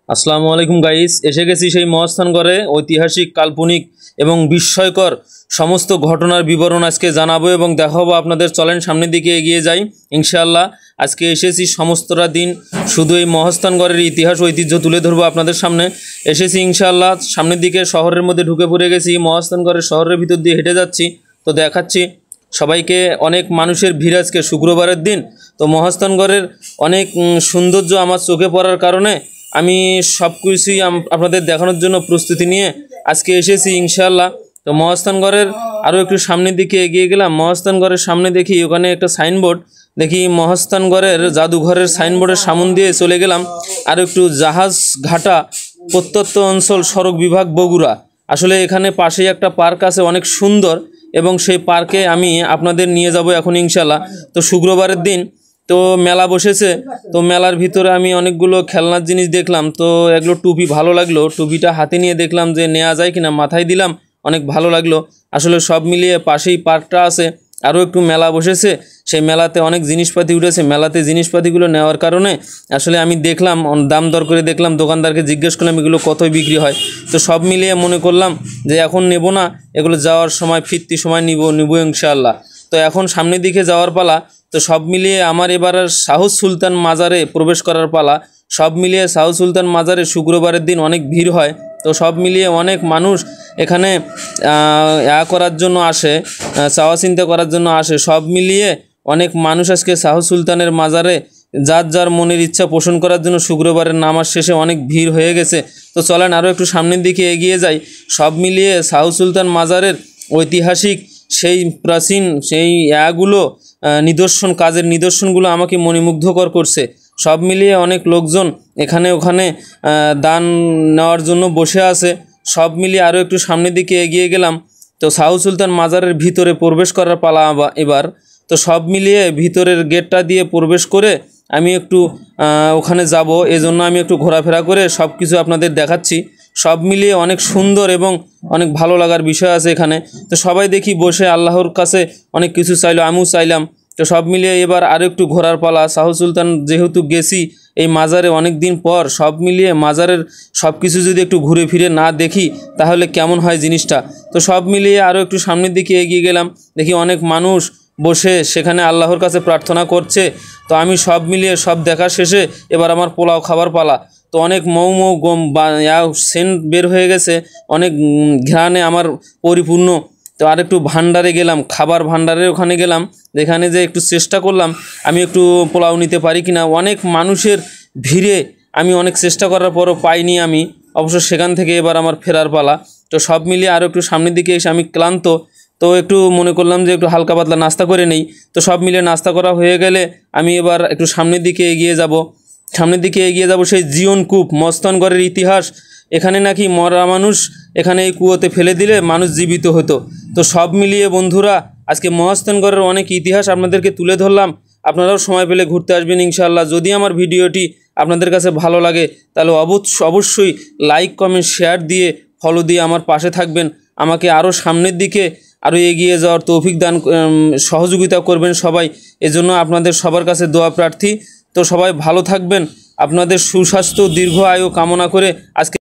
আসসালামু আলাইকুম গাইস, এসে গেছি সেই মহাস্থানগড়ে। ঐতিহাসিক, কাল্পনিক এবং বিস্ময়কর সমস্ত ঘটনার বিবরণ আজকে জানাবো এবং দেখাবো আপনাদের। চলেন সামনের দিকে এগিয়ে যাই ইনশাআল্লাহ। আজকে এসেছি সমস্তটা দিন শুধু এই মহাস্থানগড়ের ইতিহাস ঐতিহ্য তুলে ধরবো আপনাদের সামনে। এসেছি ইনশাআল্লাহ, সামনের দিকে শহরের মধ্যে ঢুকে পড়ে গেছি। মহাস্থানগড়ের শহরের ভিতর দিয়ে হেঁটে যাচ্ছি, তো দেখাচ্ছি সবাইকে। অনেক মানুষের ভিড় আজকে শুক্রবারের দিন, তো মহাস্থানগড়ের অনেক সৌন্দর্য আমার চোখে পড়ার কারণে আমি সব কিছুই আপনাদের দেখানোর জন্য প্রস্তুতি নিয়ে আজকে এসেছি ইনশাআল্লাহ। তো মহাস্থানগড়ের আরও একটু সামনের দিকে এগিয়ে গেলাম। মহাস্থানগড়ের সামনে দেখি ওখানে একটা সাইনবোর্ড, দেখি মহাস্থানগড়ের জাদুঘরের সাইনবোর্ডের সামন দিয়ে চলে গেলাম। আর একটু জাহাজ ঘাটা প্রত্যন্ত অঞ্চল সড়ক বিভাগ বগুড়া। আসলে এখানে পাশেই একটা পার্ক আছে অনেক সুন্দর, এবং সেই পার্কে আমি আপনাদের নিয়ে যাব এখন ইনশাআল্লাহ। তো শুক্রবারের দিন তো মেলা বসেছে, তো মেলার ভিতরে আমি অনেকগুলো খেলনার জিনিস দেখলাম। তো এগুলো টুপি ভালো লাগলো, টুপিটা হাতে নিয়ে দেখলাম যে নেওয়া যায় কিনা, মাথায় দিলাম, অনেক ভালো লাগলো। আসলে সব মিলিয়ে পাশেই পার্কটা আছে, আরও একটু মেলা বসেছে, সেই মেলাতে অনেক জিনিসপাতি উঠেছে। মেলাতে জিনিসপাতিগুলো নেওয়ার কারণে আসলে আমি দেখলাম, দাম দর করে দেখলাম, দোকানদারকে জিজ্ঞেস করলাম এগুলো কতই বিক্রি হয়। তো সব মিলিয়ে মনে করলাম যে এখন নেব না, এগুলো যাওয়ার সময় ফিরতি সময় নিব ইনশাআল্লাহ। তো এখন সামনের দিকে যাওয়ার পালা। তো সব মিলিয়ে আমার এবার শাহ সুলতান মাজারে প্রবেশ করার পালা। সব মিলিয়ে শাহ সুলতান মাজারে শুক্রবারের দিন অনেক ভিড় হয়। তো সব মিলিয়ে অনেক মানুষ এখানে করার জন্য আসে, চাওয়া চিন্তা করার জন্য আসে। সব মিলিয়ে অনেক মানুষ আজকে শাহ সুলতানের মাজারে যার যার মনের ইচ্ছা পোষণ করার জন্য শুক্রবারের নামাজ শেষে অনেক ভিড় হয়ে গেছে। তো চলেন আরও একটু সামনের দিকে এগিয়ে যাই। সব মিলিয়ে শাহ সুলতান মাজারের ঐতিহাসিক সেই প্রাচীন সেই নিদর্শন, কাজের নিদর্শনগুলো আমাকে মণিমুগ্ধকর করছে। সব মিলিয়ে অনেক লোকজন এখানে ওখানে দান নেওয়ার জন্য বসে আছে। সব মিলিয়ে আরও একটু সামনের দিকে এগিয়ে গেলাম। তো শাহ সুলতান মাজারের ভিতরে প্রবেশ করার পালা এবার। তো সব মিলিয়ে ভিতরের গেটটা দিয়ে প্রবেশ করে আমি একটু ওখানে যাব, এজন্য আমি একটু ঘোরাফেরা করে সব কিছু আপনাদের দেখাচ্ছি। সব মিলিয়ে অনেক সুন্দর এবং অনেক ভালো লাগার বিষয় আছে এখানে। তো সবাই দেখি বসে আল্লাহর কাছে অনেক কিছু চাইলো, আমিও চাইলাম। তো সব মিলিয়ে এবার আরও একটু ঘোরার পালা। শাহ সুলতান যেহেতু গেছি এই মাজারে অনেক দিন পর, সব মিলিয়ে মাজারের সব কিছু যদি একটু ঘুরে ফিরে না দেখি তাহলে কেমন হয় জিনিসটা। তো সব মিলিয়ে আরও একটু সামনের দিকে এগিয়ে গেলাম, দেখি অনেক মানুষ বসে সেখানে আল্লাহর কাছে প্রার্থনা করছে। তো আমি সব মিলিয়ে সব দেখা শেষে এবার আমার পোলাও খাবার পালা। তো অনেক মৌ গম সেন্ট বের হয়ে গেছে, অনেক ঘ্রাণে আমার পরিপূর্ণ। তো আর একটু ভান্ডারে গেলাম, খাবার ভান্ডারে ওখানে গেলাম, যেখানে যে একটু চেষ্টা করলাম আমি একটু পোলাও নিতে পারি কিনা। অনেক মানুষের ভিড়ে আমি অনেক চেষ্টা করার পরও পাইনি আমি, অবশ্য সেখান থেকে এবার আমার ফেরার পালা। তো সব মিলিয়ে আরও একটু সামনের দিকে এসে আমি ক্লান্ত, তো একটু মনে করলাম যে একটু হালকা পাতলা নাস্তা করে নেই। তো সব মিলিয়ে নাস্তা করা হয়ে গেলে আমি এবার একটু সামনের দিকে এগিয়ে যাব। সেই জীবন কূপ, মস্তানগড়ের ইতিহাস। এখানে নাকি মরা মানুষ এখানে এই কুয়োতে ফেলে দিলে মানুষ জীবিত হতো। তো সব মিলিয়ে বন্ধুরা আজকে মহাস্থানগড়ের অনেক ইতিহাস আপনাদেরকে তুলে ধরলাম। আপনারাও সময় পেলে ঘুরতে আসবেন ইনশাআল্লাহ। যদি আমার ভিডিওটি আপনাদের কাছে ভালো লাগে তাহলে অবশ্যই লাইক, কমেন্ট, শেয়ার দিয়ে ফলো দিয়ে আমার পাশে থাকবেন। আমাকে আরও সামনের দিকে আরও এগিয়ে যাওয়ার তৌফিক দান, সহযোগিতা করবেন সবাই। এজন্য আপনাদের সবার কাছে দোয়া প্রার্থী। তো সবাই ভালো থাকবেন, আপনাদের সুস্বাস্থ্য দীর্ঘ আয়ু কামনা করে আজকে